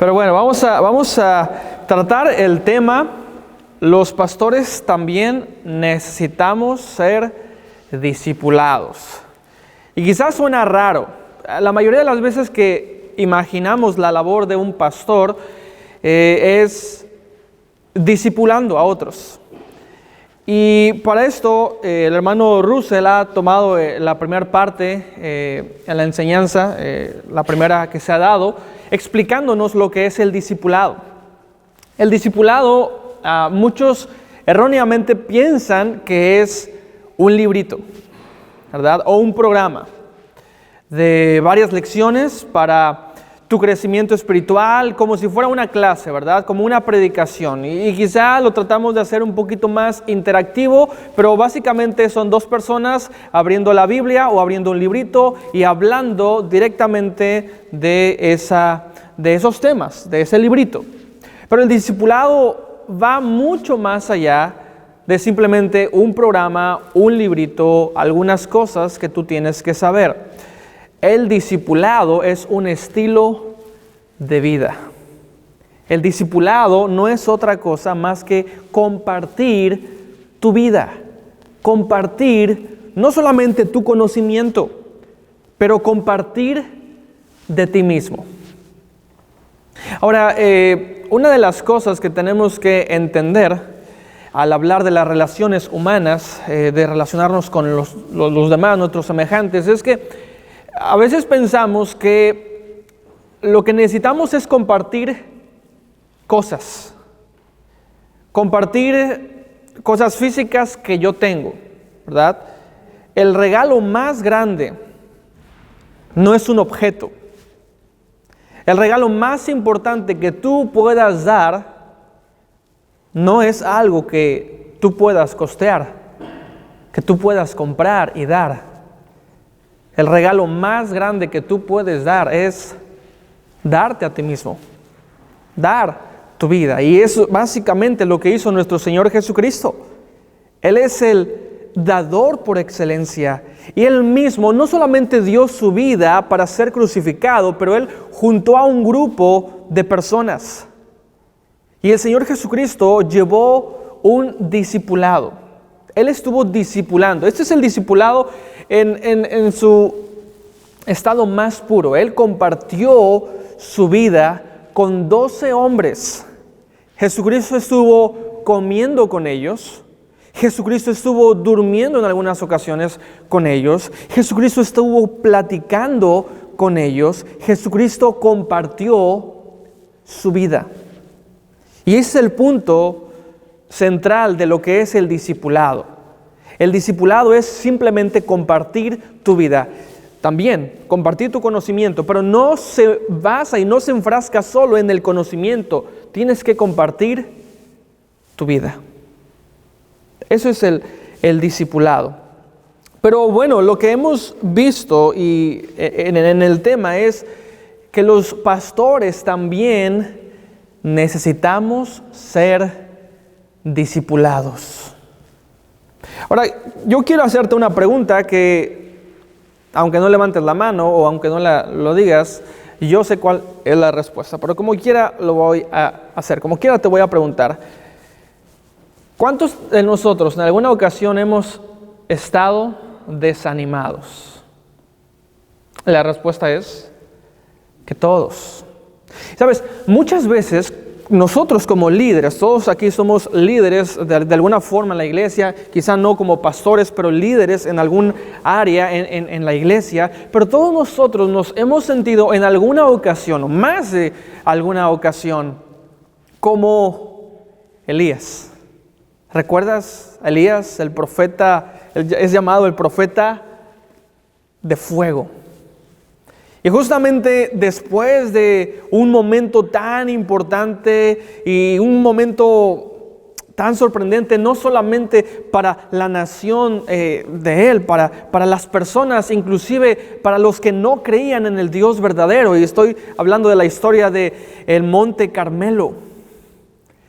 Pero bueno, vamos a tratar el tema. Los pastores también necesitamos ser discipulados. Y quizás suena raro. La mayoría de las veces que imaginamos la labor de un pastor es discipulando a otros. Y para esto el hermano Russell ha tomado la primera parte en la enseñanza, la primera que se ha dado, explicándonos lo que es el discipulado. El discipulado, muchos erróneamente piensan que es un librito, ¿verdad? O un programa de varias lecciones para tu crecimiento espiritual, como si fuera una clase, ¿verdad? Como una predicación. Y quizá lo tratamos de hacer un poquito más interactivo, pero básicamente son dos personas abriendo la Biblia o abriendo un librito y hablando directamente de esos temas, de ese librito. Pero el discipulado va mucho más allá de simplemente un programa, un librito, algunas cosas que tú tienes que saber. El discipulado es un estilo de vida. El discipulado no es otra cosa más que compartir tu vida. Compartir no solamente tu conocimiento, pero compartir de ti mismo. Ahora, una de las cosas que tenemos que entender al hablar de las relaciones humanas, de relacionarnos con los demás, nuestros semejantes, es que a veces pensamos que lo que necesitamos es compartir cosas físicas que yo tengo, ¿verdad? El regalo más grande no es un objeto. El regalo más importante que tú puedas dar no es algo que tú puedas costear, que tú puedas comprar y dar. El regalo más grande que tú puedes dar es darte a ti mismo, dar tu vida. Y eso básicamente lo que hizo nuestro Señor Jesucristo. Él es el dador por excelencia. Y Él mismo no solamente dio su vida para ser crucificado, pero Él juntó a un grupo de personas. Y el Señor Jesucristo llevó un discipulado. Él estuvo discipulando. Este es el discipulado en su estado más puro. Él compartió su vida con 12 hombres. Jesucristo estuvo comiendo con ellos. Jesucristo estuvo durmiendo en algunas ocasiones con ellos. Jesucristo estuvo platicando con ellos. Jesucristo compartió su vida. Y ese es el punto central de lo que es el discipulado. El discipulado es simplemente compartir tu vida. También compartir tu conocimiento, pero no se basa y no se enfrasca solo en el conocimiento. Tienes que compartir tu vida. Eso es el discipulado. Pero bueno, lo que hemos visto y en el tema es que los pastores también necesitamos ser discipulados. Ahora, yo quiero hacerte una pregunta que, aunque no levantes la mano o aunque no lo digas, yo sé cuál es la respuesta, pero como quiera lo voy a hacer, como quiera te voy a preguntar. ¿Cuántos de nosotros en alguna ocasión hemos estado desanimados? La respuesta es que todos. ¿Sabes? Muchas veces nosotros como líderes, todos aquí somos líderes de alguna forma en la iglesia, quizá no como pastores, pero líderes en algún área en la iglesia, pero todos nosotros nos hemos sentido en alguna ocasión, o más de alguna ocasión, como Elías. ¿Recuerdas a Elías, el profeta? Es llamado el profeta de fuego. Y justamente después de un momento tan importante y un momento tan sorprendente, no solamente para la nación de él, para las personas, inclusive para los que no creían en el Dios verdadero, y estoy hablando de la historia del Monte Carmelo.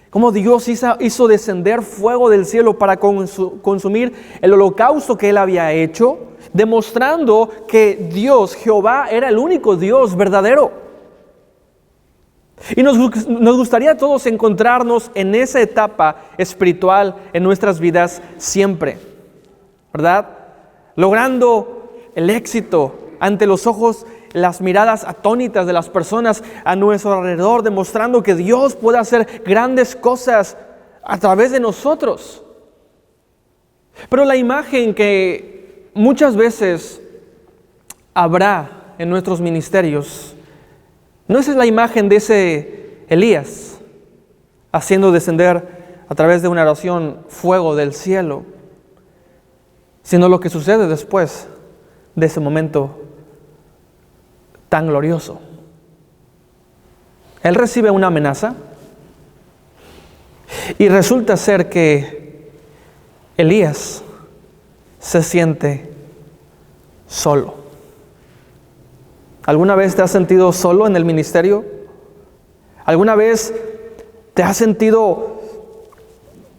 Cómo Dios hizo descender fuego del cielo para consumir el holocausto que Él había hecho, demostrando que Dios, Jehová, era el único Dios verdadero. Y nos gustaría a todos encontrarnos en esa etapa espiritual en nuestras vidas siempre, ¿verdad? Logrando el éxito ante los ojos, las miradas atónitas de las personas a nuestro alrededor, demostrando que Dios puede hacer grandes cosas a través de nosotros. Pero la imagen que muchas veces habrá en nuestros ministerios no es la imagen de ese Elías haciendo descender a través de una oración fuego del cielo, sino lo que sucede después de ese momento tan glorioso. Él recibe una amenaza y resulta ser que Elías se siente solo. ¿Alguna vez te has sentido solo en el ministerio? ¿Alguna vez te has sentido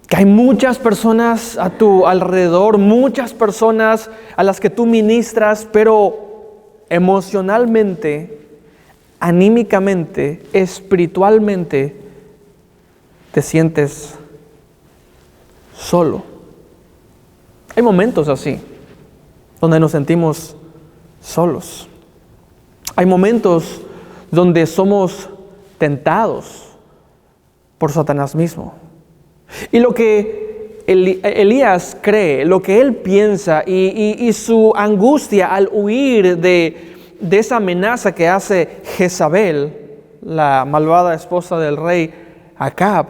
que hay muchas personas a tu alrededor, muchas personas a las que tú ministras, pero emocionalmente, anímicamente, espiritualmente, te sientes solo? Hay momentos así, donde nos sentimos solos. Hay momentos donde somos tentados por Satanás mismo. Y lo que Elías cree, lo que él piensa y su angustia al huir de esa amenaza que hace Jezabel, la malvada esposa del rey Acab,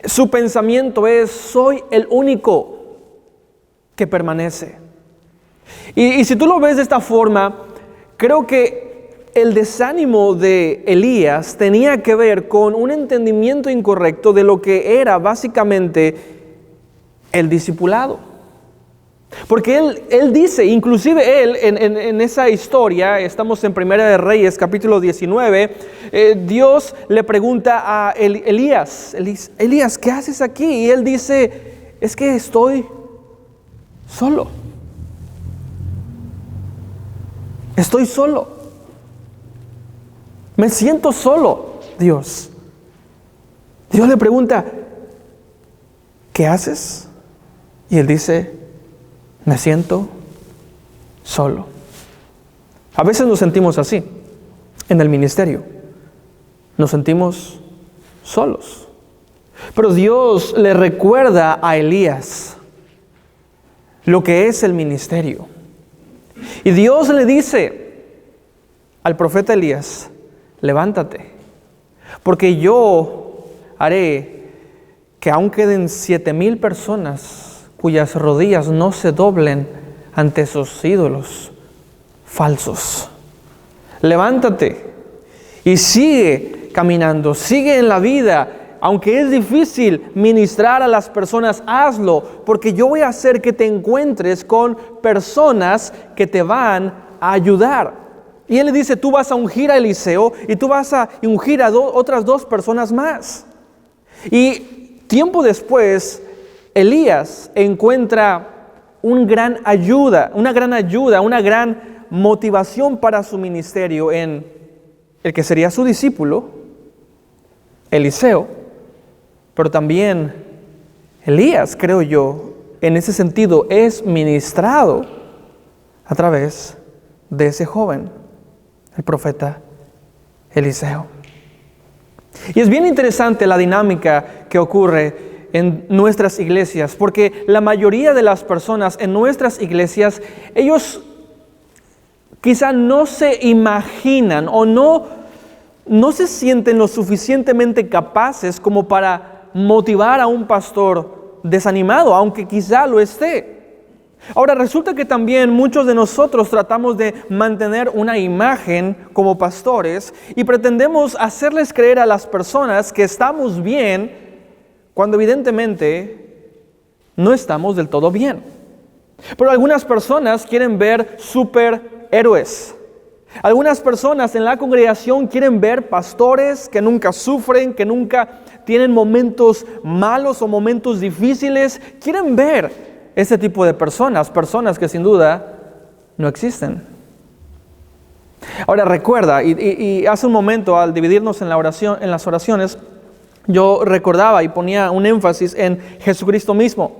su pensamiento es: soy el único que permanece. Y si tú lo ves de esta forma, creo que el desánimo de Elías tenía que ver con un entendimiento incorrecto de lo que era básicamente el discipulado. Porque él dice, inclusive él en esa historia, estamos en Primera de Reyes capítulo 19, Dios le pregunta a Elías, ¿qué haces aquí? Y él dice, es que estoy solo. Estoy solo. Me siento solo, Dios. Dios le pregunta, ¿qué haces? Y él dice, me siento solo. A veces nos sentimos así en el ministerio. Nos sentimos solos. Pero Dios le recuerda a Elías lo que es el ministerio. Y Dios le dice al profeta Elías, levántate, porque yo haré que aún queden 7,000 personas cuyas rodillas no se doblen ante esos ídolos falsos. Levántate y sigue caminando, sigue en la vida. Aunque es difícil ministrar a las personas, hazlo, porque yo voy a hacer que te encuentres con personas que te van a ayudar. Y él le dice, tú vas a ungir a Eliseo y tú vas a ungir a otras 2 personas más. Y tiempo después, Elías encuentra una gran ayuda, una gran motivación para su ministerio en el que sería su discípulo, Eliseo. Pero también Elías, creo yo, en ese sentido es ministrado a través de ese joven, el profeta Eliseo. Y es bien interesante la dinámica que ocurre en nuestras iglesias, porque la mayoría de las personas en nuestras iglesias, ellos quizá no se imaginan o no se sienten lo suficientemente capaces como para motivar a un pastor desanimado, aunque quizá lo esté. Ahora, resulta que también muchos de nosotros tratamos de mantener una imagen como pastores y pretendemos hacerles creer a las personas que estamos bien, cuando evidentemente no estamos del todo bien. Pero algunas personas quieren ver superhéroes. Algunas personas en la congregación quieren ver pastores que nunca sufren, que nunca tienen momentos malos o momentos difíciles. Quieren ver ese tipo de personas que sin duda no existen. Ahora recuerda, y hace un momento al dividirnos en las oraciones, yo recordaba y ponía un énfasis en Jesucristo mismo,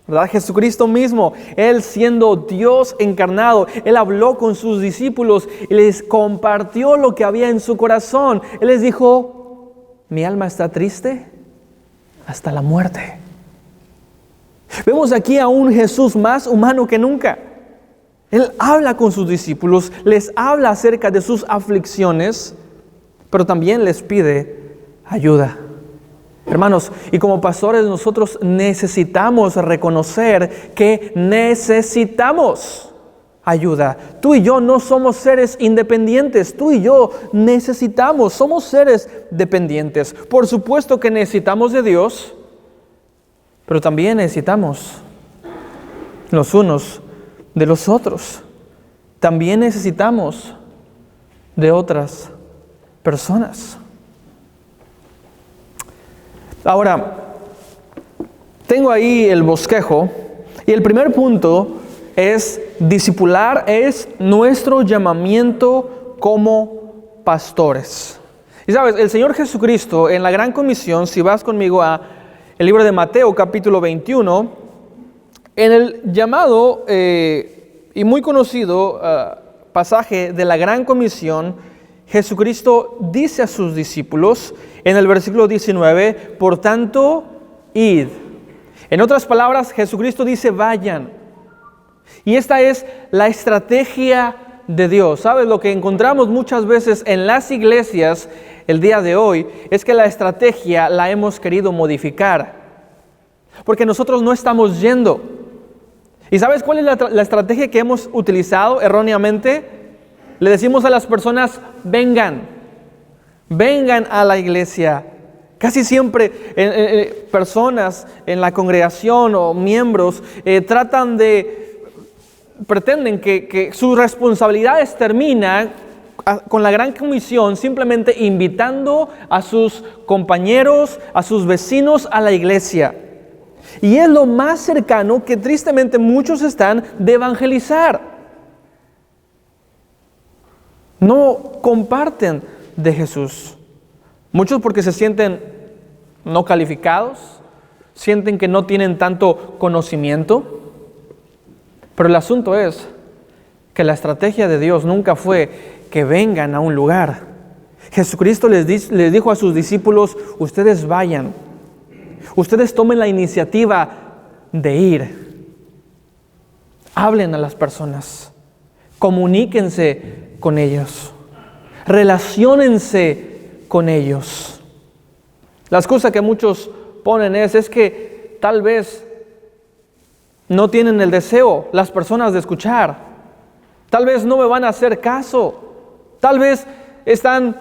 ¿verdad? Jesucristo mismo, Él siendo Dios encarnado, Él habló con sus discípulos y les compartió lo que había en su corazón. Él les dijo, mi alma está triste hasta la muerte. Vemos aquí a un Jesús más humano que nunca. Él habla con sus discípulos, les habla acerca de sus aflicciones, pero también les pide ayuda. Hermanos, y como pastores nosotros necesitamos reconocer que necesitamos ayuda. Tú y yo no somos seres independientes, tú y yo somos seres dependientes. Por supuesto que necesitamos de Dios, pero también necesitamos los unos de los otros. También necesitamos de otras personas. Ahora, tengo ahí el bosquejo y el primer punto es discipular, es nuestro llamamiento como pastores. Y sabes, el Señor Jesucristo en la Gran Comisión, si vas conmigo a el libro de Mateo capítulo 21, en el llamado y muy conocido pasaje de la Gran Comisión, Jesucristo dice a sus discípulos en el versículo 19, por tanto, id. En otras palabras, Jesucristo dice, vayan. Y esta es la estrategia de Dios. ¿Sabes? Lo que encontramos muchas veces en las iglesias el día de hoy es que la estrategia la hemos querido modificar. Porque nosotros no estamos yendo. ¿Y sabes cuál es la estrategia que hemos utilizado erróneamente? Le decimos a las personas, vengan a la iglesia. Casi siempre personas en la congregación o miembros pretenden que sus responsabilidades terminan con la Gran Comisión simplemente invitando a sus compañeros, a sus vecinos a la iglesia. Y es lo más cercano que tristemente muchos están de evangelizar. No comparten de Jesús. Muchos porque se sienten no calificados, sienten que no tienen tanto conocimiento. Pero el asunto es que la estrategia de Dios nunca fue que vengan a un lugar. Jesucristo les dijo a sus discípulos, ustedes vayan, ustedes tomen la iniciativa de ir. Hablen a las personas, comuníquense con ellos, relaciónense con ellos. La excusa que muchos ponen es que tal vez no tienen el deseo las personas de escuchar, tal vez no me van a hacer caso, tal vez están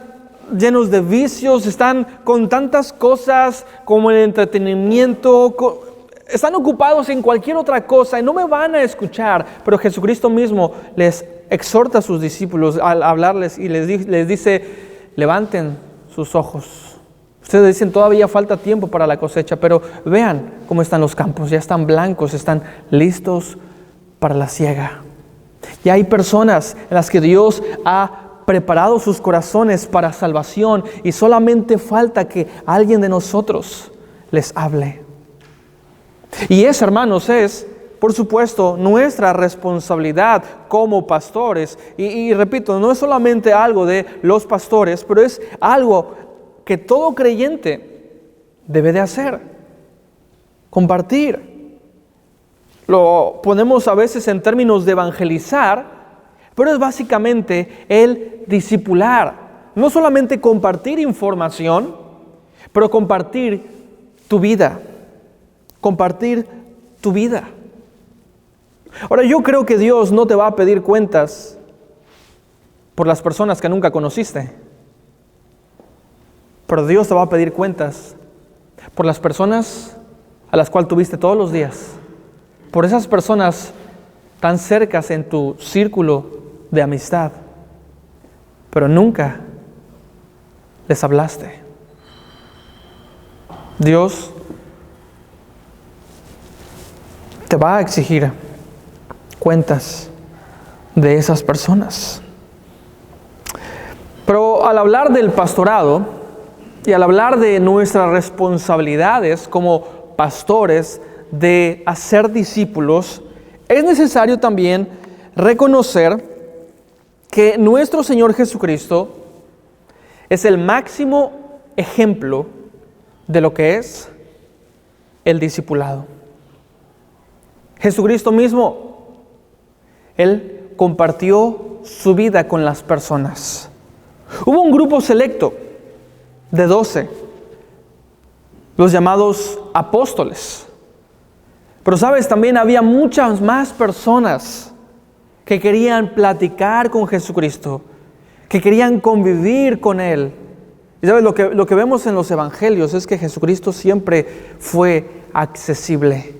llenos de vicios, están con tantas cosas como el entretenimiento, están ocupados en cualquier otra cosa y no me van a escuchar. Pero Jesucristo mismo les exhorta a sus discípulos al hablarles y les dice, levanten sus ojos. Ustedes dicen, todavía falta tiempo para la cosecha, pero vean cómo están los campos, ya están blancos, están listos para la siega. Y hay personas en las que Dios ha preparado sus corazones para salvación y solamente falta que alguien de nosotros les hable. Y eso, hermanos, es, por supuesto, nuestra responsabilidad como pastores. Y repito, no es solamente algo de los pastores, pero es algo que todo creyente debe de hacer. Compartir. Lo ponemos a veces en términos de evangelizar, pero es básicamente el discipular. No solamente compartir información, pero compartir tu vida. Compartir tu vida. Ahora, yo creo que Dios no te va a pedir cuentas por las personas que nunca conociste, pero Dios te va a pedir cuentas por las personas a las cuales tuviste todos los días, por esas personas tan cercas en tu círculo de amistad, pero nunca les hablaste. Dios te va a exigir cuentas de esas personas. Pero al hablar del pastorado y al hablar de nuestras responsabilidades como pastores de hacer discípulos, es necesario también reconocer que nuestro Señor Jesucristo es el máximo ejemplo de lo que es el discipulado. Jesucristo mismo, Él compartió su vida con las personas. Hubo un grupo selecto de 12, los llamados apóstoles. Pero sabes, también había muchas más personas que querían platicar con Jesucristo, que querían convivir con Él. Y sabes, lo que vemos en los evangelios es que Jesucristo siempre fue accesible.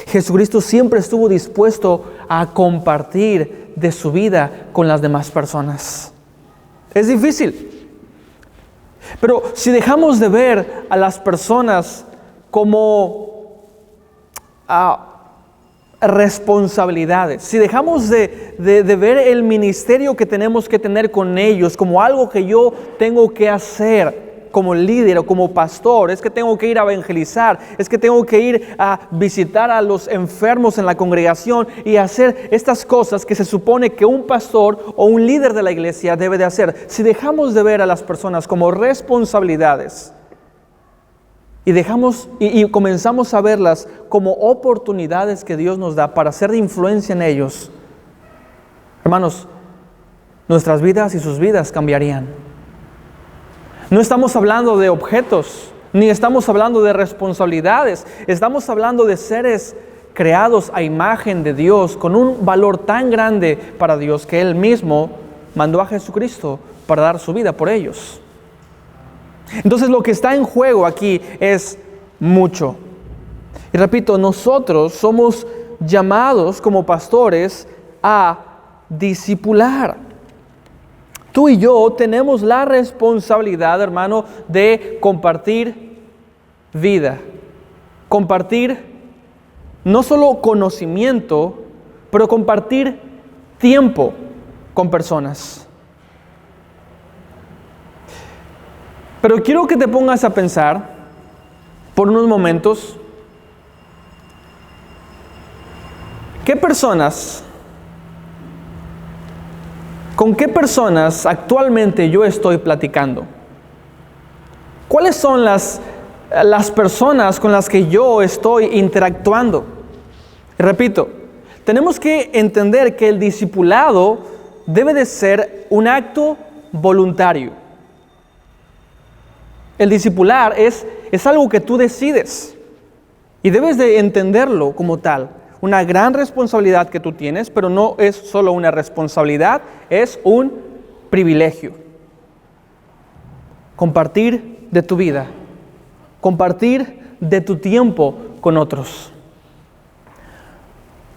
Jesucristo siempre estuvo dispuesto a compartir de su vida con las demás personas. Es difícil. Pero si dejamos de ver a las personas como responsabilidades, si dejamos de ver el ministerio que tenemos que tener con ellos como algo que yo tengo que hacer como líder o como pastor, es que tengo que ir a evangelizar, es que tengo que ir a visitar a los enfermos en la congregación y hacer estas cosas que se supone que un pastor o un líder de la iglesia debe de hacer. Si dejamos de ver a las personas como responsabilidades y comenzamos a verlas como oportunidades que Dios nos da para ser de influencia en ellos, hermanos, nuestras vidas y sus vidas cambiarían. No estamos hablando de objetos, ni estamos hablando de responsabilidades. Estamos hablando de seres creados a imagen de Dios, con un valor tan grande para Dios que Él mismo mandó a Jesucristo para dar su vida por ellos. Entonces lo que está en juego aquí es mucho. Y repito, nosotros somos llamados como pastores a discipular. Tú y yo tenemos la responsabilidad, hermano, de compartir vida. Compartir no solo conocimiento, pero compartir tiempo con personas. Pero quiero que te pongas a pensar por unos momentos, ¿con qué personas actualmente yo estoy platicando? ¿Cuáles son las personas con las que yo estoy interactuando? Y repito, tenemos que entender que el discipulado debe de ser un acto voluntario. El discipular es algo que tú decides y debes de entenderlo como tal. Una gran responsabilidad que tú tienes, pero no es solo una responsabilidad, es un privilegio. Compartir de tu vida, compartir de tu tiempo con otros.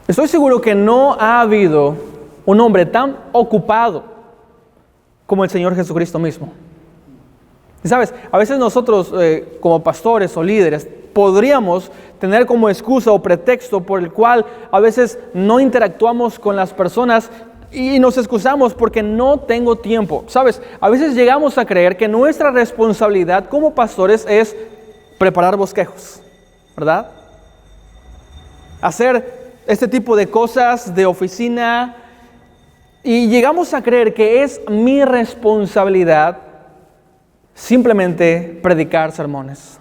Estoy seguro que no ha habido un hombre tan ocupado como el Señor Jesucristo mismo. Y sabes, a veces nosotros como pastores o líderes podríamos tener como excusa o pretexto por el cual a veces no interactuamos con las personas y nos excusamos porque no tengo tiempo. Sabes, a veces llegamos a creer que nuestra responsabilidad como pastores es preparar bosquejos, ¿verdad? Hacer este tipo de cosas de oficina y llegamos a creer que es mi responsabilidad simplemente predicar sermones.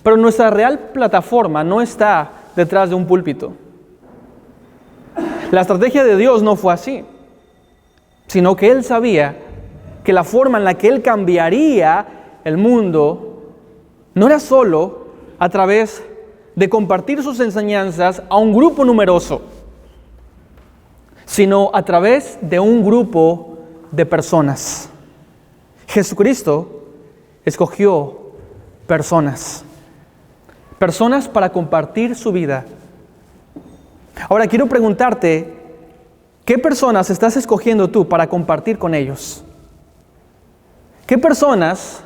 Pero nuestra real plataforma no está detrás de un púlpito. La estrategia de Dios no fue así, sino que Él sabía que la forma en la que Él cambiaría el mundo no era solo a través de compartir sus enseñanzas a un grupo numeroso, sino a través de un grupo de personas. Jesucristo escogió personas para compartir su vida. Ahora quiero preguntarte, ¿qué personas estás escogiendo tú para compartir con ellos? ¿Qué personas?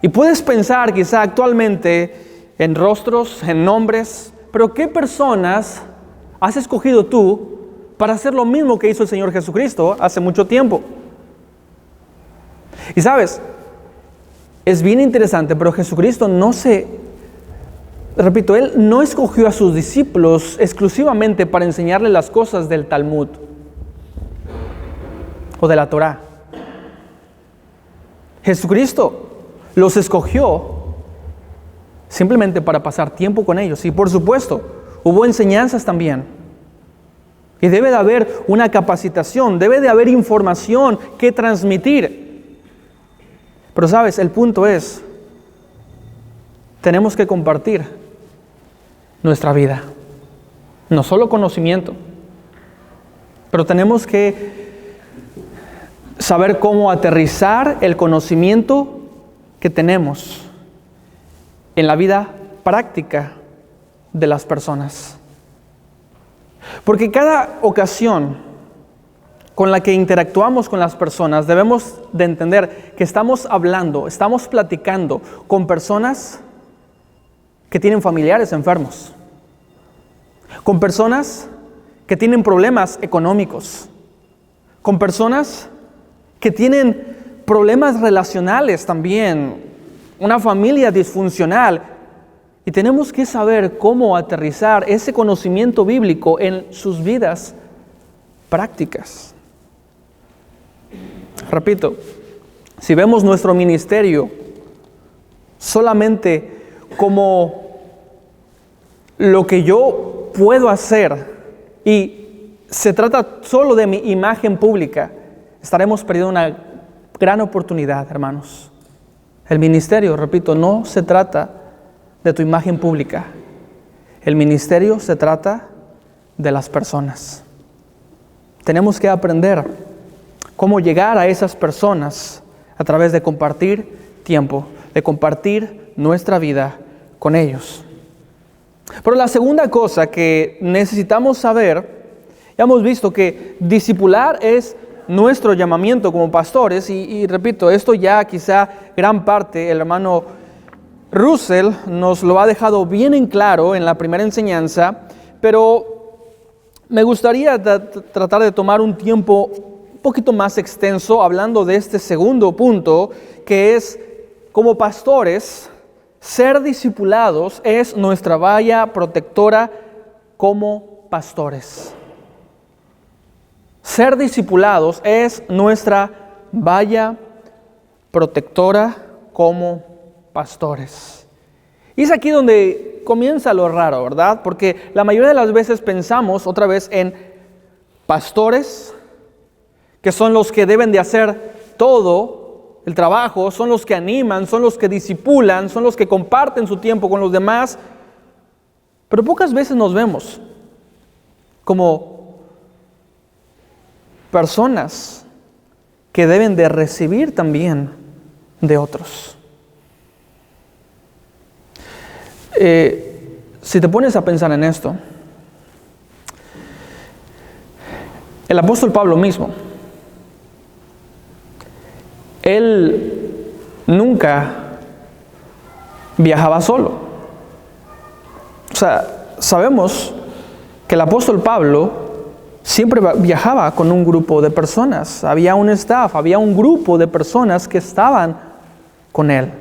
Y puedes pensar quizá actualmente en rostros, en nombres, pero ¿qué personas has escogido tú para hacer lo mismo que hizo el Señor Jesucristo hace mucho tiempo? Y sabes, es bien interesante, pero Jesucristo Él no escogió a sus discípulos exclusivamente para enseñarles las cosas del Talmud o de la Torá. Jesucristo los escogió simplemente para pasar tiempo con ellos. Y por supuesto, hubo enseñanzas también. Y debe de haber una capacitación, debe de haber información que transmitir. Pero sabes, el punto es, tenemos que compartir nuestra vida. No solo conocimiento, pero tenemos que saber cómo aterrizar el conocimiento que tenemos en la vida práctica de las personas. Porque cada ocasión con la que interactuamos con las personas, debemos de entender que estamos platicando con personas que tienen familiares enfermos, con personas que tienen problemas económicos, con personas que tienen problemas relacionales también, una familia disfuncional. Y tenemos que saber cómo aterrizar ese conocimiento bíblico en sus vidas prácticas. Repito, si vemos nuestro ministerio solamente como lo que yo puedo hacer y se trata solo de mi imagen pública, estaremos perdiendo una gran oportunidad, hermanos. El ministerio, repito, no se trata de tu imagen pública. El ministerio se trata de las personas. Tenemos que aprender cómo llegar a esas personas a través de compartir tiempo, de compartir nuestra vida con ellos. Pero la segunda cosa que necesitamos saber, ya hemos visto que discipular es nuestro llamamiento como pastores y repito, esto ya quizá gran parte el hermano Russell nos lo ha dejado bien en claro en la primera enseñanza, pero me gustaría tratar de tomar un tiempo un poquito más extenso hablando de este segundo punto, que es, como pastores, ser discipulados es nuestra valla protectora como pastores. Ser discipulados es nuestra valla protectora como pastores. Y es aquí donde comienza lo raro, ¿verdad? Porque la mayoría de las veces pensamos otra vez en pastores, que son los que deben de hacer todo el trabajo, son los que animan, son los que discipulan, son los que comparten su tiempo con los demás. Pero pocas veces nos vemos como personas que deben de recibir también de otros. Si te pones a pensar en esto, el apóstol Pablo mismo, él nunca viajaba solo. O sea, sabemos que el apóstol Pablo siempre viajaba con un grupo de personas. Había un staff, había un grupo de personas que estaban con él.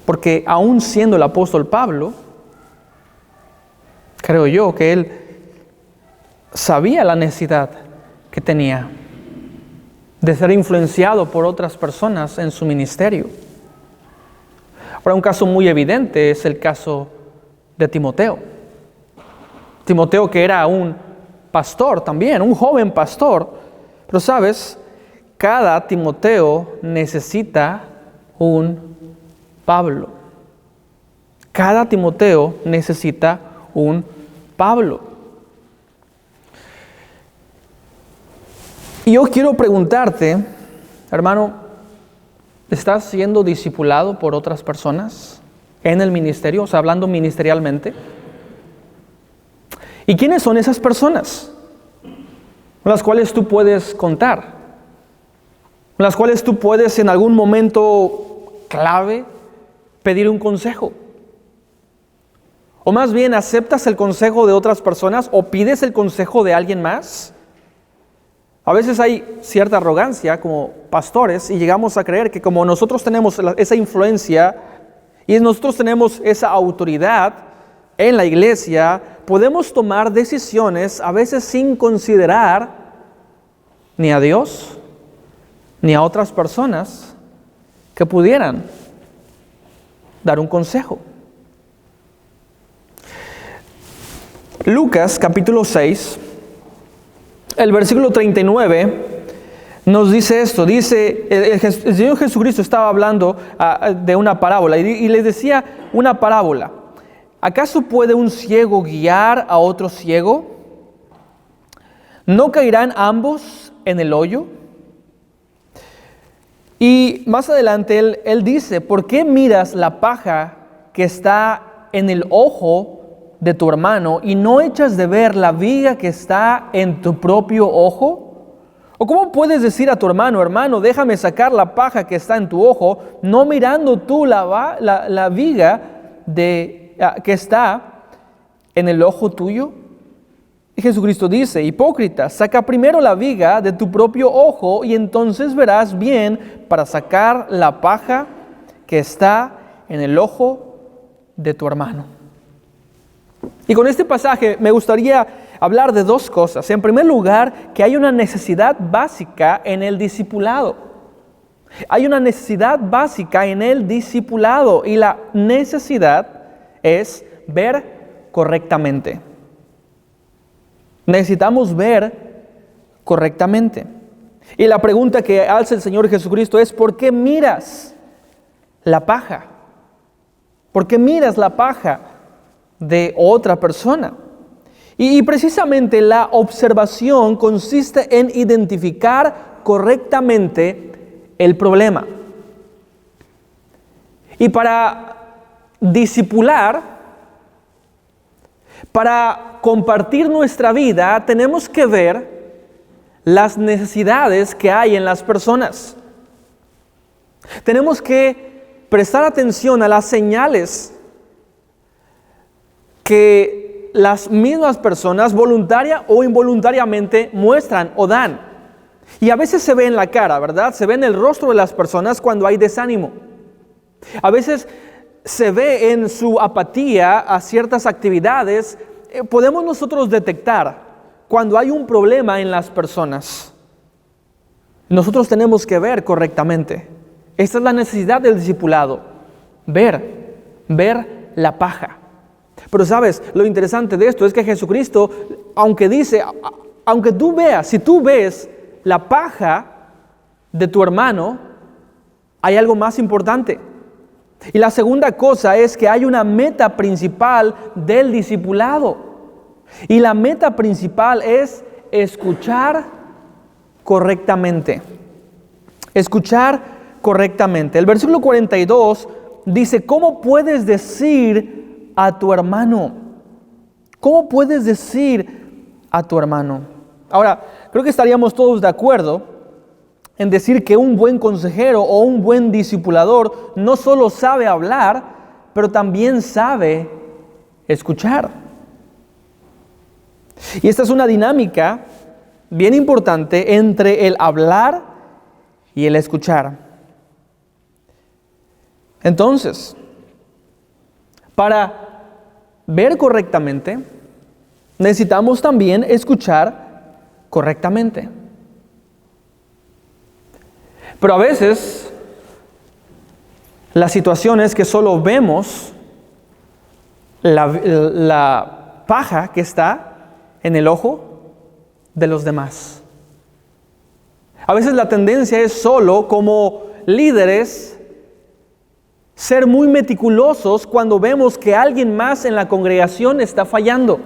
Porque aún siendo el apóstol Pablo, creo yo que él sabía la necesidad que tenía de ser influenciado por otras personas en su ministerio. Ahora, un caso muy evidente es el caso de Timoteo. Timoteo, que era un pastor también, un joven pastor. Pero sabes, cada Timoteo necesita un Pablo. Cada Timoteo necesita un Pablo. Y yo quiero preguntarte, hermano, ¿estás siendo discipulado por otras personas en el ministerio? O sea, hablando ministerialmente. ¿Y quiénes son esas personas? Con las cuales tú puedes contar. Con las cuales tú puedes en algún momento clave pedir un consejo. O más bien, ¿aceptas el consejo de otras personas o pides el consejo de alguien más? A veces hay cierta arrogancia como pastores y llegamos a creer que como nosotros tenemos esa influencia y nosotros tenemos esa autoridad en la iglesia, podemos tomar decisiones a veces sin considerar ni a Dios ni a otras personas que pudieran dar un consejo. Lucas capítulo 6, el versículo 39 nos dice esto. Dice, el Señor Jesucristo estaba hablando de una parábola y les decía una parábola. ¿Acaso puede un ciego guiar a otro ciego? ¿No caerán ambos en el hoyo? Y más adelante él dice, ¿por qué miras la paja que está en el ojo de tu hermano y no echas de ver la viga que está en tu propio ojo? ¿O cómo puedes decir a tu hermano, hermano, déjame sacar la paja que está en tu ojo, no mirando tú la viga que está en el ojo tuyo? Y Jesucristo dice, hipócrita, saca primero la viga de tu propio ojo y entonces verás bien para sacar la paja que está en el ojo de tu hermano. Y con este pasaje me gustaría hablar de dos cosas. En primer lugar, que hay una necesidad básica en el discipulado. Hay una necesidad básica en el discipulado y la necesidad es ver correctamente. Necesitamos ver correctamente. Y la pregunta que alza el Señor Jesucristo es, ¿por qué miras la paja? ¿Por qué miras la paja de otra persona? Y precisamente la observación consiste en identificar correctamente el problema. Y para discipular, para compartir nuestra vida, tenemos que ver las necesidades que hay en las personas. Tenemos que prestar atención a las señales que las mismas personas voluntaria o involuntariamente muestran o dan. Y a veces se ve en la cara, ¿verdad? Se ve en el rostro de las personas cuando hay desánimo. A veces se ve en su apatía a ciertas actividades. Podemos nosotros detectar cuando hay un problema en las personas. Nosotros tenemos que ver correctamente. Esta es la necesidad del discipulado. Ver la paja. Pero sabes, lo interesante de esto es que Jesucristo, si tú ves la paja de tu hermano, hay algo más importante. Y la segunda cosa es que hay una meta principal del discipulado. Y la meta principal es escuchar correctamente. Escuchar correctamente. El versículo 42 dice, ¿cómo puedes decir a tu hermano? ¿Cómo puedes decir a tu hermano? Ahora, creo que estaríamos todos de acuerdo en decir que un buen consejero o un buen discipulador no solo sabe hablar, pero también sabe escuchar. Y esta es una dinámica bien importante entre el hablar y el escuchar. Entonces, para ver correctamente, necesitamos también escuchar correctamente. Pero a veces, la situación es que solo vemos la paja que está en el ojo de los demás. A veces la tendencia es solo como líderes ser muy meticulosos cuando vemos que alguien más en la congregación está fallando.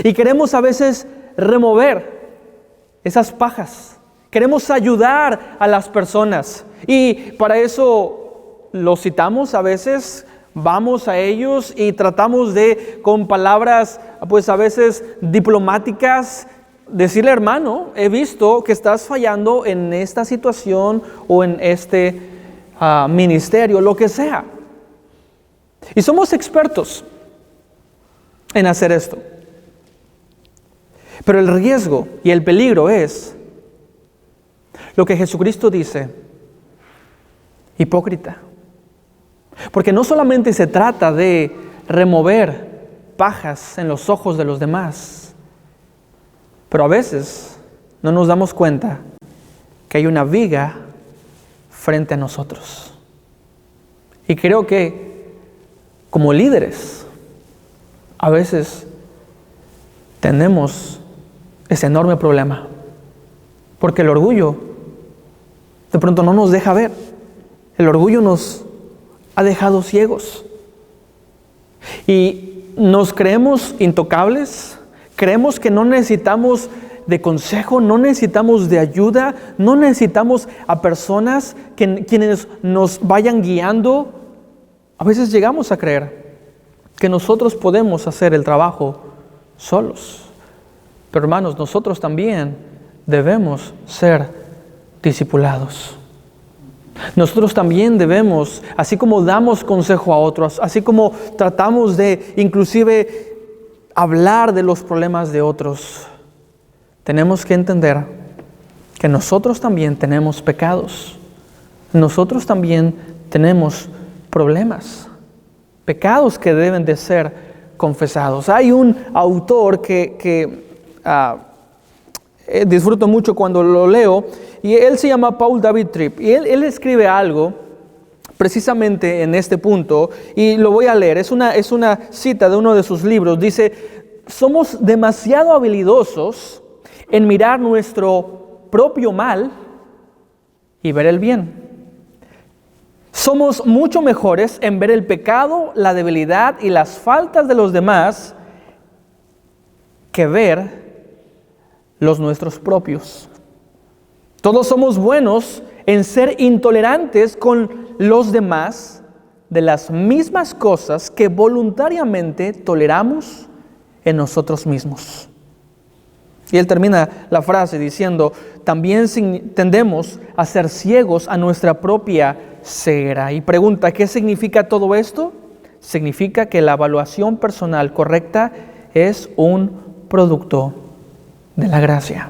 Y queremos a veces remover esas pajas. Queremos ayudar a las personas. Y para eso los citamos a veces, vamos a ellos y tratamos de, con palabras pues a veces diplomáticas, decirle, hermano, he visto que estás fallando en esta situación o en este ministerio, lo que sea. Y somos expertos en hacer esto. Pero el riesgo y el peligro es lo que Jesucristo dice: hipócrita. Porque no solamente se trata de remover pajas en los ojos de los demás, pero a veces no nos damos cuenta que hay una viga frente a nosotros. Y creo que como líderes a veces tenemos ese enorme problema, porque el orgullo de pronto no nos deja ver. El orgullo nos ha dejado ciegos y nos creemos intocables, creemos que no necesitamos de consejo, no necesitamos de ayuda, no necesitamos a personas quienes nos vayan guiando. A veces llegamos a creer que nosotros podemos hacer el trabajo solos. Pero hermanos, nosotros también debemos ser discipulados. Nosotros también debemos, así como damos consejo a otros, así como tratamos de inclusive hablar de los problemas de otros, tenemos que entender que nosotros también tenemos pecados. Nosotros también tenemos problemas, pecados que deben de ser confesados. Hay un autor que disfruto mucho cuando lo leo, y él se llama Paul David Tripp, y él escribe algo precisamente en este punto, y lo voy a leer. Es una cita de uno de sus libros. Dice: somos demasiado habilidosos en mirar nuestro propio mal y ver el bien. Somos mucho mejores en ver el pecado, la debilidad y las faltas de los demás que ver los nuestros propios. Todos somos buenos en ser intolerantes con los demás de las mismas cosas que voluntariamente toleramos en nosotros mismos. Y él termina la frase diciendo: también tendemos a ser ciegos a nuestra propia ceguera. Y pregunta: ¿qué significa todo esto? Significa que la evaluación personal correcta es un producto de la gracia.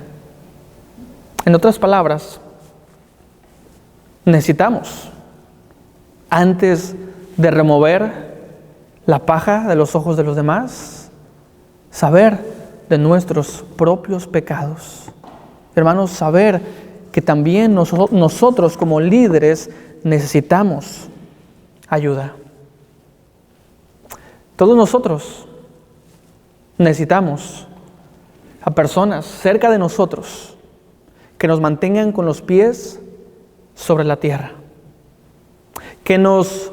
En otras palabras, necesitamos, antes de remover la paja de los ojos de los demás, saber de nuestros propios pecados. Hermanos, saber que también nosotros como líderes necesitamos ayuda. Todos nosotros necesitamos a personas cerca de nosotros que nos mantengan con los pies sobre la tierra, que nos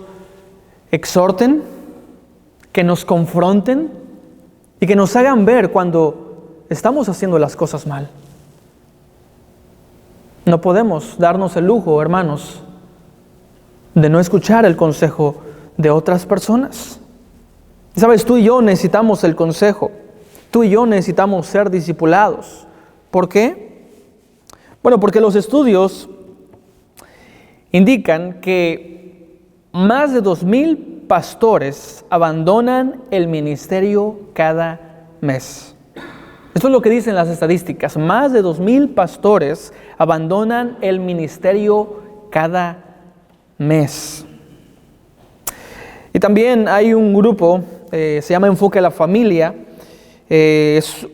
exhorten, que nos confronten y que nos hagan ver cuando estamos haciendo las cosas mal. No podemos darnos el lujo, hermanos, de no escuchar el consejo de otras personas. ¿Sabes? Tú y yo necesitamos el consejo. Tú y yo necesitamos ser discipulados. ¿Por qué? Bueno, porque los estudios indican que más de 2,000 pastores abandonan el ministerio cada mes. Esto es lo que dicen las estadísticas. Más de 2,000 pastores abandonan el ministerio cada mes. Y también hay un grupo, se llama Enfoque a la Familia. Es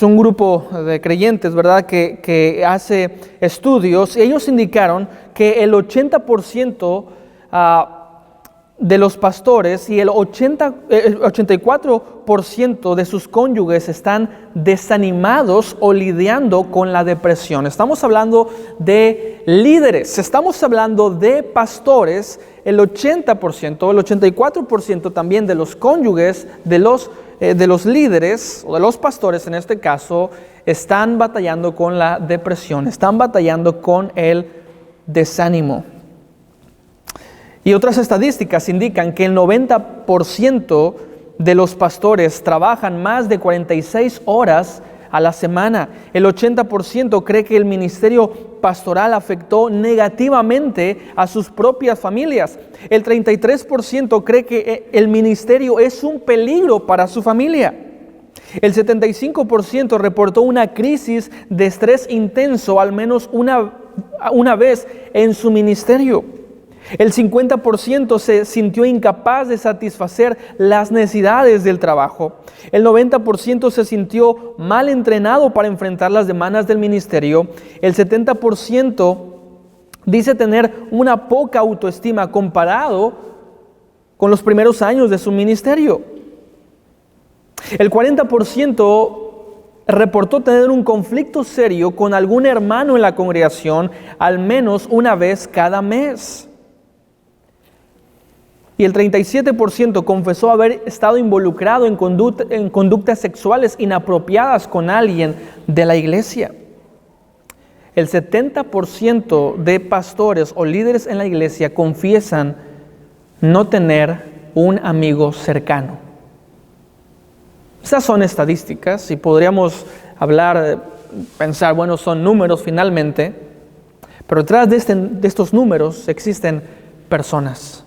un grupo de creyentes, ¿verdad?, que hace estudios, y ellos indicaron que el 80% de los pastores y el 84% de sus cónyuges están desanimados o lidiando con la depresión. Estamos hablando de líderes, estamos hablando de pastores. El 80%, el 84% también de los cónyuges de los líderes, o de los pastores en este caso, están batallando con la depresión, están batallando con el desánimo. Y otras estadísticas indican que el 90% de los pastores trabajan más de 46 horas a la semana. El 80% cree que el ministerio pastoral afectó negativamente a sus propias familias. El 33% cree que el ministerio es un peligro para su familia. El 75% reportó una crisis de estrés intenso al menos una vez en su ministerio. El 50% se sintió incapaz de satisfacer las necesidades del trabajo. El 90% se sintió mal entrenado para enfrentar las demandas del ministerio. El 70% dice tener una poca autoestima comparado con los primeros años de su ministerio. El 40% reportó tener un conflicto serio con algún hermano en la congregación al menos una vez cada mes. Y el 37% confesó haber estado involucrado en conductas sexuales inapropiadas con alguien de la iglesia. El 70% de pastores o líderes en la iglesia confiesan no tener un amigo cercano. Estas son estadísticas y podríamos hablar, pensar, bueno, son números finalmente, pero detrás de estos números existen personas.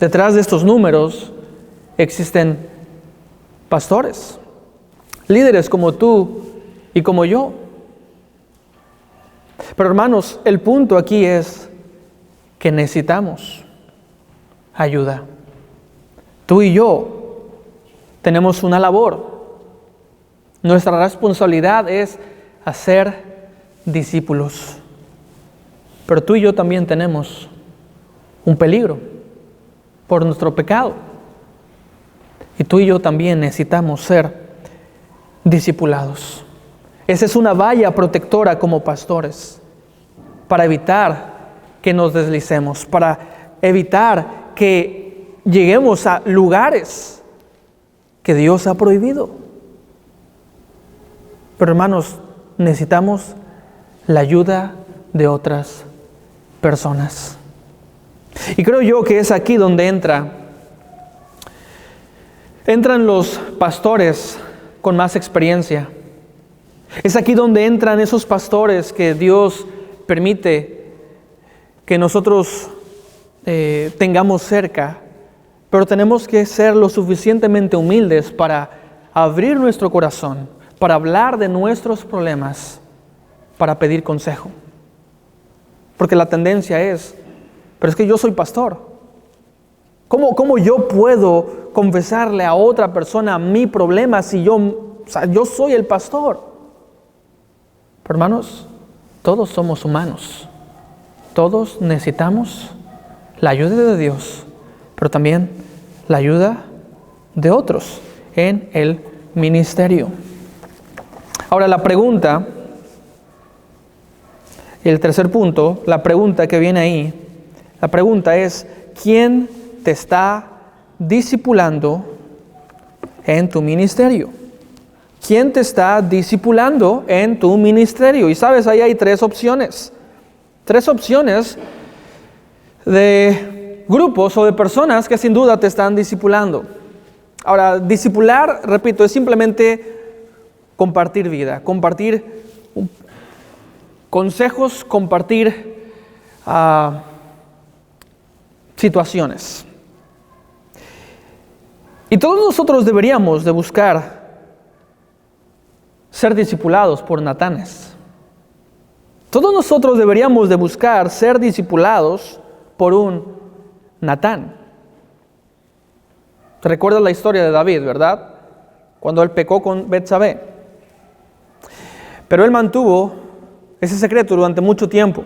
Detrás de estos números existen pastores, líderes como tú y como yo. Pero hermanos, el punto aquí es que necesitamos ayuda. Tú y yo tenemos una labor. Nuestra responsabilidad es hacer discípulos. Pero tú y yo también tenemos un peligro por nuestro pecado. Y tú y yo también necesitamos ser discipulados. Esa es una valla protectora como pastores para evitar que nos deslicemos, para evitar que lleguemos a lugares que Dios ha prohibido. Pero hermanos, necesitamos la ayuda de otras personas. Y creo yo que es aquí donde entran los pastores con más experiencia. Es aquí donde entran esos pastores que Dios permite que nosotros tengamos cerca, pero tenemos que ser lo suficientemente humildes para abrir nuestro corazón, para hablar de nuestros problemas, para pedir consejo. Porque la tendencia es, pero es que yo soy pastor. ¿Cómo yo puedo confesarle a otra persona mi problema si yo soy el pastor? Pero hermanos, todos somos humanos. Todos necesitamos la ayuda de Dios, pero también la ayuda de otros en el ministerio. Ahora la pregunta, el tercer punto, la pregunta que viene ahí, la pregunta es, ¿quién te está discipulando en tu ministerio? ¿Quién te está discipulando en tu ministerio? Y sabes, ahí hay tres opciones. Tres opciones de grupos o de personas que sin duda te están discipulando. Ahora, discipular, repito, es simplemente compartir vida, compartir consejos, compartir situaciones. Y todos nosotros deberíamos de buscar ser discipulados por Natanes. Todos nosotros deberíamos de buscar ser discipulados por un Natán. ¿Recuerdas la historia de David, verdad? Cuando él pecó con Betsabé. Pero él mantuvo ese secreto durante mucho tiempo.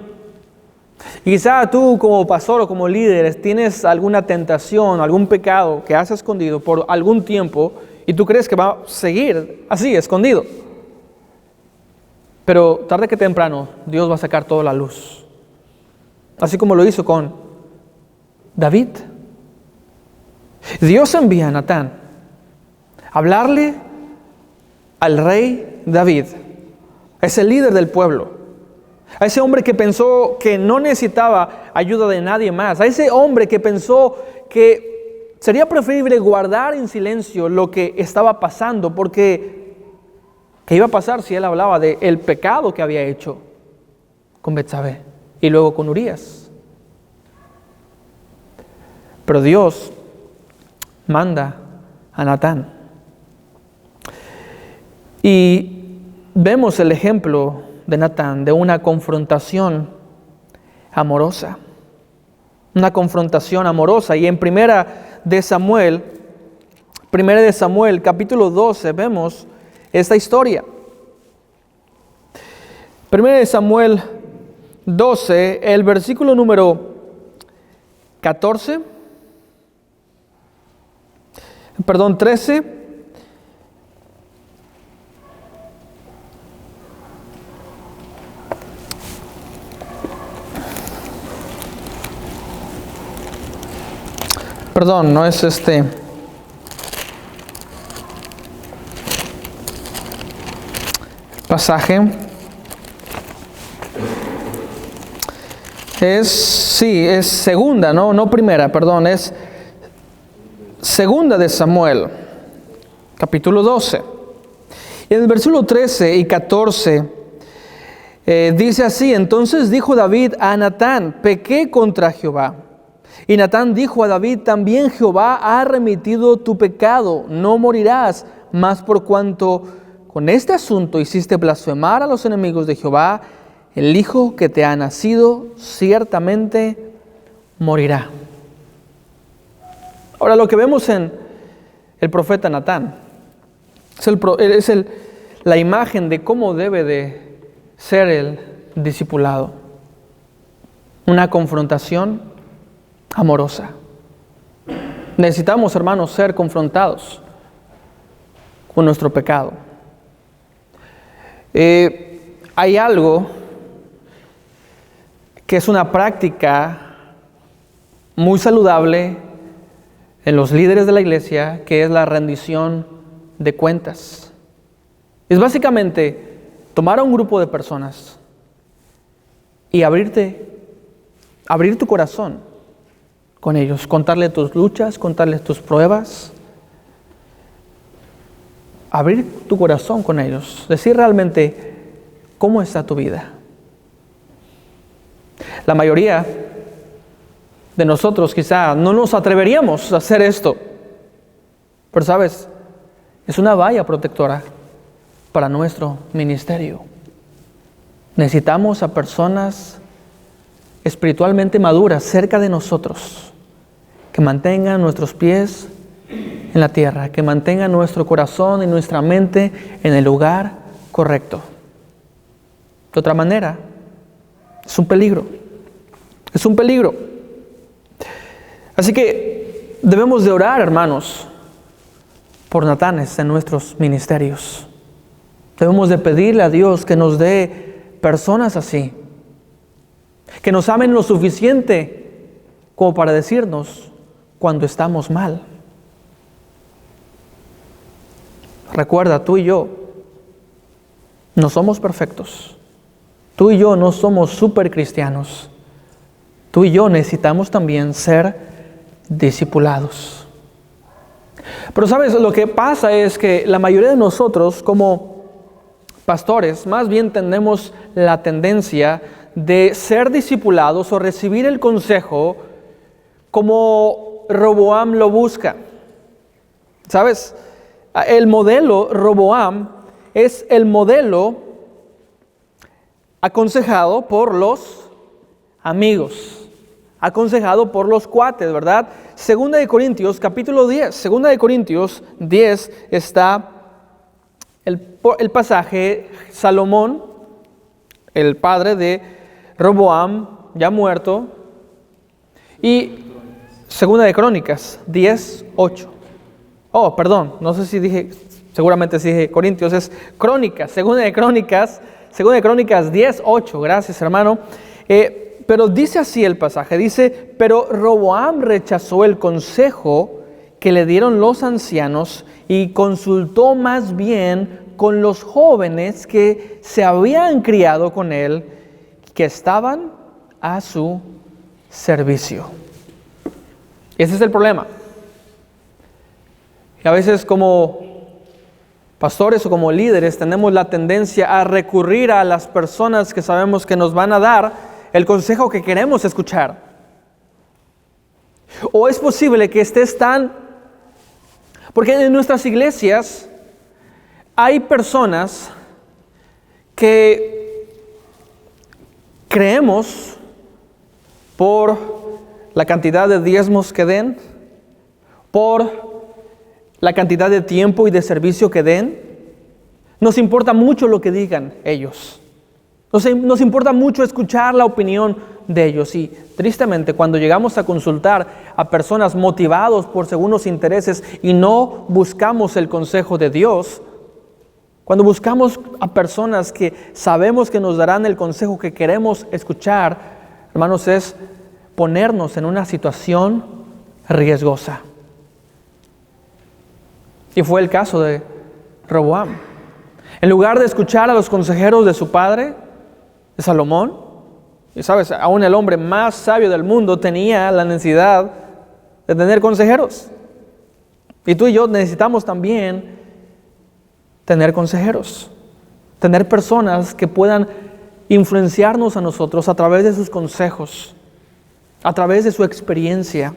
Y quizá tú como pastor o como líder tienes alguna tentación, algún pecado que has escondido por algún tiempo y tú crees que va a seguir así, escondido. Pero tarde que temprano Dios va a sacar toda la luz. Así como lo hizo con David. Dios envía a Natán a hablarle al rey David, a ese líder del pueblo, a ese hombre que pensó que no necesitaba ayuda de nadie más, a ese hombre que pensó que sería preferible guardar en silencio lo que estaba pasando, porque ¿qué iba a pasar si él hablaba del pecado que había hecho con Betsabé y luego con Urías? Pero Dios manda a Natán Y vemos el ejemplo de Natán, de una confrontación amorosa. Una confrontación amorosa. Y en Primera de Samuel, capítulo 12, vemos esta historia. Primera de Samuel 12, el versículo número 13. Perdón, no es este. Pasaje. Es segunda, no primera, perdón, es segunda de Samuel, capítulo 12. Y en el versículo 13 y 14 dice así: entonces dijo David a Natán, pequé contra Jehová. Y Natán dijo a David, también Jehová ha remitido tu pecado, no morirás, mas por cuanto con este asunto hiciste blasfemar a los enemigos de Jehová, el hijo que te ha nacido ciertamente morirá. Ahora, lo que vemos en el profeta Natán es la imagen de cómo debe de ser el discipulado. Una confrontación amorosa. Necesitamos, hermanos, ser confrontados con nuestro pecado. Hay algo que es una práctica muy saludable en los líderes de la iglesia, que es la rendición de cuentas. Es básicamente tomar a un grupo de personas y abrir tu corazón con ellos, contarles tus luchas, contarles tus pruebas, abrir tu corazón con ellos, decir realmente cómo está tu vida. La mayoría de nosotros quizá no nos atreveríamos a hacer esto, pero sabes, es una valla protectora para nuestro ministerio. Necesitamos a personas espiritualmente maduras cerca de nosotros, que mantengan nuestros pies en la tierra, que mantengan nuestro corazón y nuestra mente en el lugar correcto. De otra manera, es un peligro. Es un peligro. Así que debemos de orar, hermanos, por Natanes en nuestros ministerios. Debemos de pedirle a Dios que nos dé personas así, que nos amen lo suficiente como para decirnos cuando estamos mal. Recuerda, tú y yo no somos perfectos. Tú y yo no somos super cristianos. Tú y yo necesitamos también ser discipulados. Pero sabes, lo que pasa es que la mayoría de nosotros como pastores más bien tenemos la tendencia de ser discipulados o recibir el consejo como Roboam lo busca. ¿Sabes? El modelo Roboam es el modelo aconsejado por los amigos, aconsejado por los cuates, ¿verdad? Segunda de Corintios, capítulo 10. Segunda de Corintios 10 está el pasaje. Salomón, el padre de Roboam, ya muerto, y Segunda de Crónicas 10:8. Oh, perdón, no sé si dije, seguramente sí dije Corintios, es Crónicas, Segunda de Crónicas 10:8. Gracias, hermano. Pero dice así el pasaje, dice: pero Roboam rechazó el consejo que le dieron los ancianos y consultó más bien con los jóvenes que se habían criado con él, que estaban a su servicio. Ese es el problema. Y a veces como pastores o como líderes tenemos la tendencia a recurrir a las personas que sabemos que nos van a dar el consejo que queremos escuchar. O es posible que estés porque en nuestras iglesias Hay personas que creemos por la cantidad de diezmos que den, por la cantidad de tiempo y de servicio que den, nos importa mucho lo que digan ellos. Nos importa mucho escuchar la opinión de ellos. Y tristemente, cuando llegamos a consultar a personas motivados por segundos intereses y no buscamos el consejo de Dios, cuando buscamos a personas que sabemos que nos darán el consejo que queremos escuchar, hermanos, es ponernos en una situación riesgosa. Y fue el caso de Roboam. En lugar de escuchar a los consejeros de su padre, de Salomón, y sabes, aún el hombre más sabio del mundo tenía la necesidad de tener consejeros. Y tú y yo necesitamos también tener consejeros, tener personas que puedan influenciarnos a nosotros a través de sus consejos, a través de su experiencia.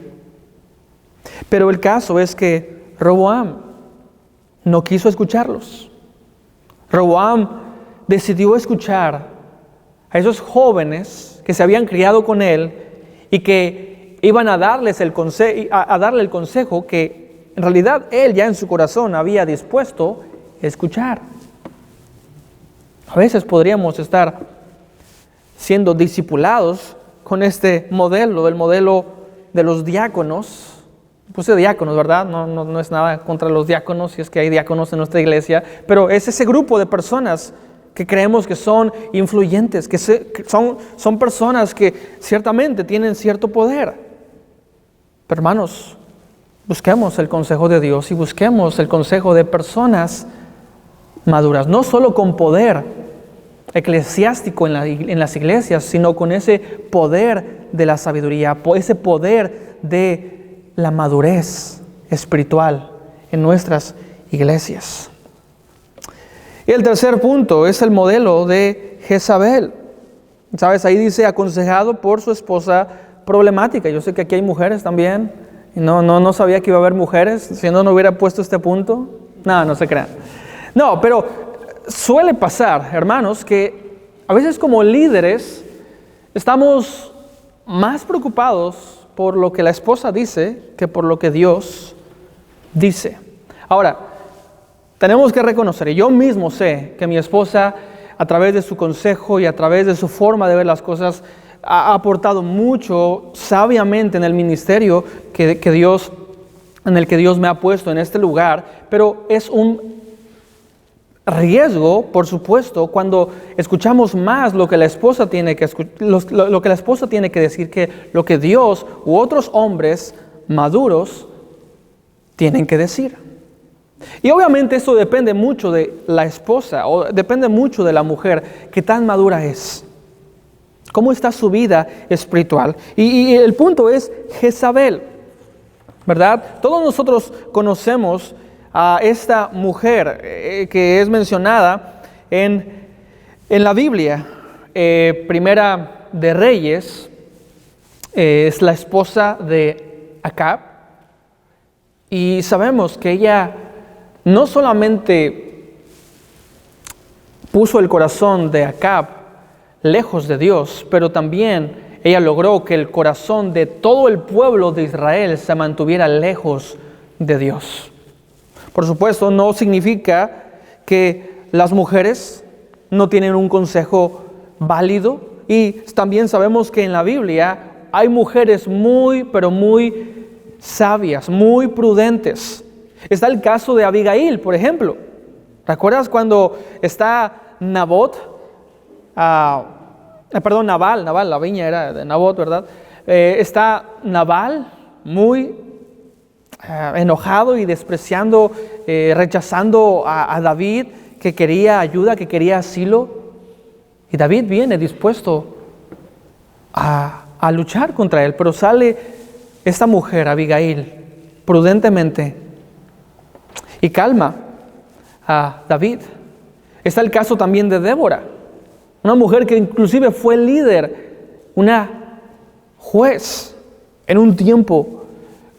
Pero el caso es que Roboam no quiso escucharlos. Roboam decidió escuchar a esos jóvenes que se habían criado con él y que iban a darle el consejo que en realidad él ya en su corazón había dispuesto a escuchar. A veces podríamos estar siendo discipulados con este modelo, el modelo de los diáconos. Puse diáconos, ¿verdad? No es nada contra los diáconos, si es que hay diáconos en nuestra iglesia, pero es ese grupo de personas que creemos que son influyentes, que son personas que ciertamente tienen cierto poder. Pero hermanos, busquemos el consejo de Dios y busquemos el consejo de personas maduras, no solo con poder eclesiástico en las iglesias, sino con ese poder de la sabiduría, ese poder de la madurez espiritual en nuestras iglesias. Y el tercer punto es el modelo de Jezabel. ¿Sabes? Ahí dice aconsejado por su esposa problemática. Yo sé que aquí hay mujeres también. Y no sabía que iba a haber mujeres. Si no hubiera puesto este punto. No se crean. No, pero suele pasar, hermanos, que a veces como líderes estamos más preocupados por lo que la esposa dice que por lo que Dios dice. Ahora, tenemos que reconocer, y yo mismo sé que mi esposa, a través de su consejo y a través de su forma de ver las cosas, ha aportado mucho sabiamente en el ministerio en el que Dios me ha puesto en este lugar, pero es un riesgo, por supuesto, cuando escuchamos más lo que la esposa tiene que lo que la esposa tiene que decir que lo que Dios u otros hombres maduros tienen que decir. Y obviamente eso depende mucho de la esposa, o depende mucho de la mujer, que tan madura es. ¿Cómo está su vida espiritual? Y el punto es Jezabel, ¿verdad? Todos nosotros conocemos a esta mujer que es mencionada en la Biblia. Primera de Reyes, es la esposa de Acab. Y sabemos que ella no solamente puso el corazón de Acab lejos de Dios, pero también ella logró que el corazón de todo el pueblo de Israel se mantuviera lejos de Dios. Por supuesto, no significa que las mujeres no tienen un consejo válido, y también sabemos que en la Biblia hay mujeres muy, pero muy sabias, muy prudentes. Está el caso de Abigail, por ejemplo. ¿Recuerdas cuando está Nabal, la viña era de Nabot, ¿verdad? Está Nabal muy enojado y despreciando, rechazando a David, que quería ayuda, que quería asilo. Y David viene dispuesto a luchar contra él, pero sale esta mujer, Abigail, prudentemente y calma a David. Está el caso también de Débora, una mujer que inclusive fue líder, una juez en un tiempo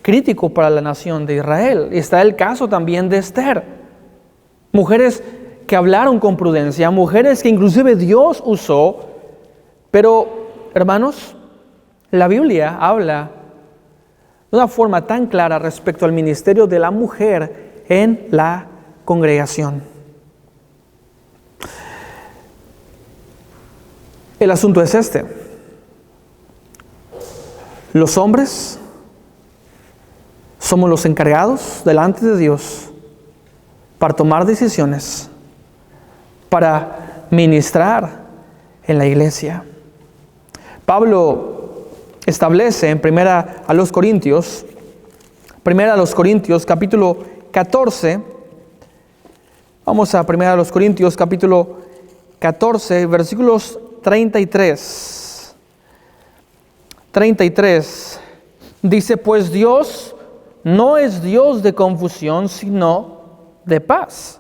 crítico para la nación de Israel. Y está el caso también de Esther. mujeres que hablaron con prudencia, mujeres que inclusive Dios usó. Pero, hermanos, la Biblia habla de una forma tan clara respecto al ministerio de la mujer en la congregación. El asunto es este: los hombres somos los encargados delante de Dios para tomar decisiones, para ministrar en la iglesia. Pablo establece en Primera a los Corintios capítulo 14. Vamos a Primera a los Corintios capítulo 14, versículos 33. 33 dice: pues Dios no es Dios de confusión, sino de paz.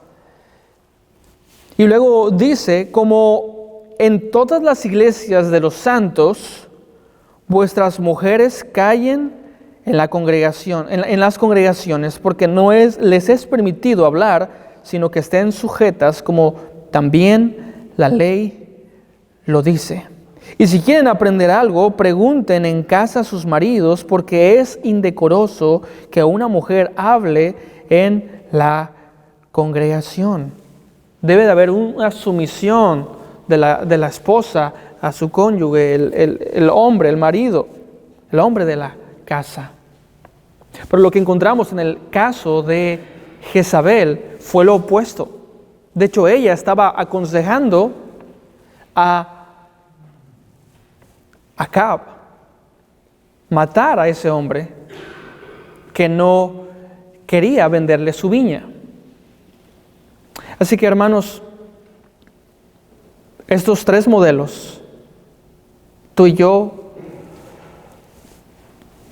Y luego dice: como en todas las iglesias de los santos, vuestras mujeres callen en la congregación, en las congregaciones, porque les es permitido hablar, sino que estén sujetas, como también la ley lo dice. Y si quieren aprender algo, pregunten en casa a sus maridos, porque es indecoroso que una mujer hable en la congregación. Debe de haber una sumisión de la esposa a su cónyuge, el hombre, el marido, el hombre de la casa. Pero lo que encontramos en el caso de Jezabel fue lo opuesto. De hecho, ella estaba aconsejando a Acab matar a ese hombre que no quería venderle su viña. Así que, hermanos, estos tres modelos, tú y yo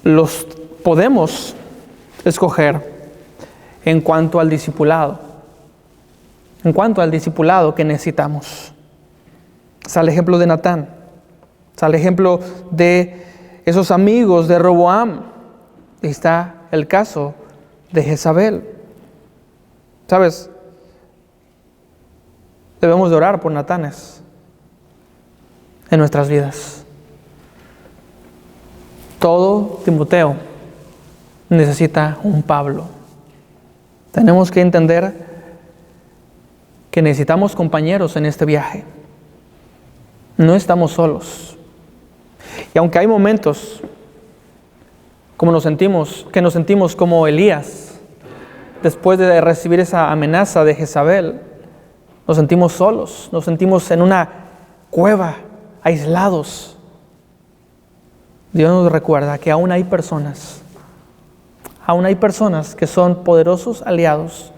los podemos escoger en cuanto al discipulado que necesitamos. Está el ejemplo de Natán, está el ejemplo de esos amigos de Roboam, y está el caso de Jezabel. ¿Sabes? Debemos de orar por Natanes en nuestras vidas. Todo Timoteo necesita un Pablo. Tenemos que entender que necesitamos compañeros en este viaje. No estamos solos. Y aunque hay momentos que nos sentimos como Elías, después de recibir esa amenaza de Jezabel, nos sentimos solos, nos sentimos en una cueva, aislados. Dios nos recuerda que aún hay personas que son poderosos aliados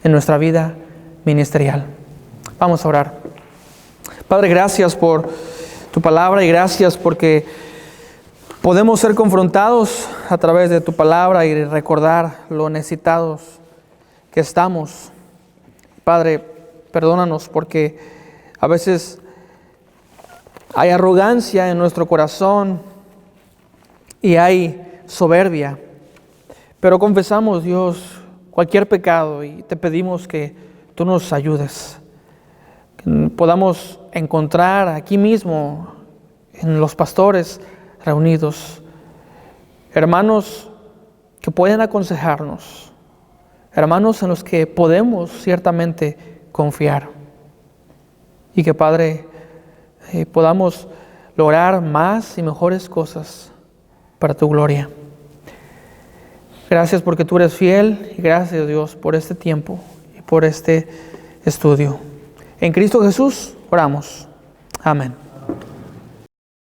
en nuestra vida ministerial. Vamos a orar. Padre, gracias por tu palabra y gracias porque podemos ser confrontados a través de tu palabra y recordar lo necesitados que estamos. Padre, perdónanos porque a veces hay arrogancia en nuestro corazón y hay soberbia. Pero confesamos, Dios, cualquier pecado y te pedimos que tú nos ayudes. Que podamos encontrar aquí mismo, en los pastores reunidos, hermanos que pueden aconsejarnos, hermanos en los que podemos ciertamente confiar. Y que, Padre, podamos lograr más y mejores cosas para tu gloria. Gracias porque tú eres fiel y gracias, Dios, por este tiempo y por este estudio. En Cristo Jesús oramos. Amén.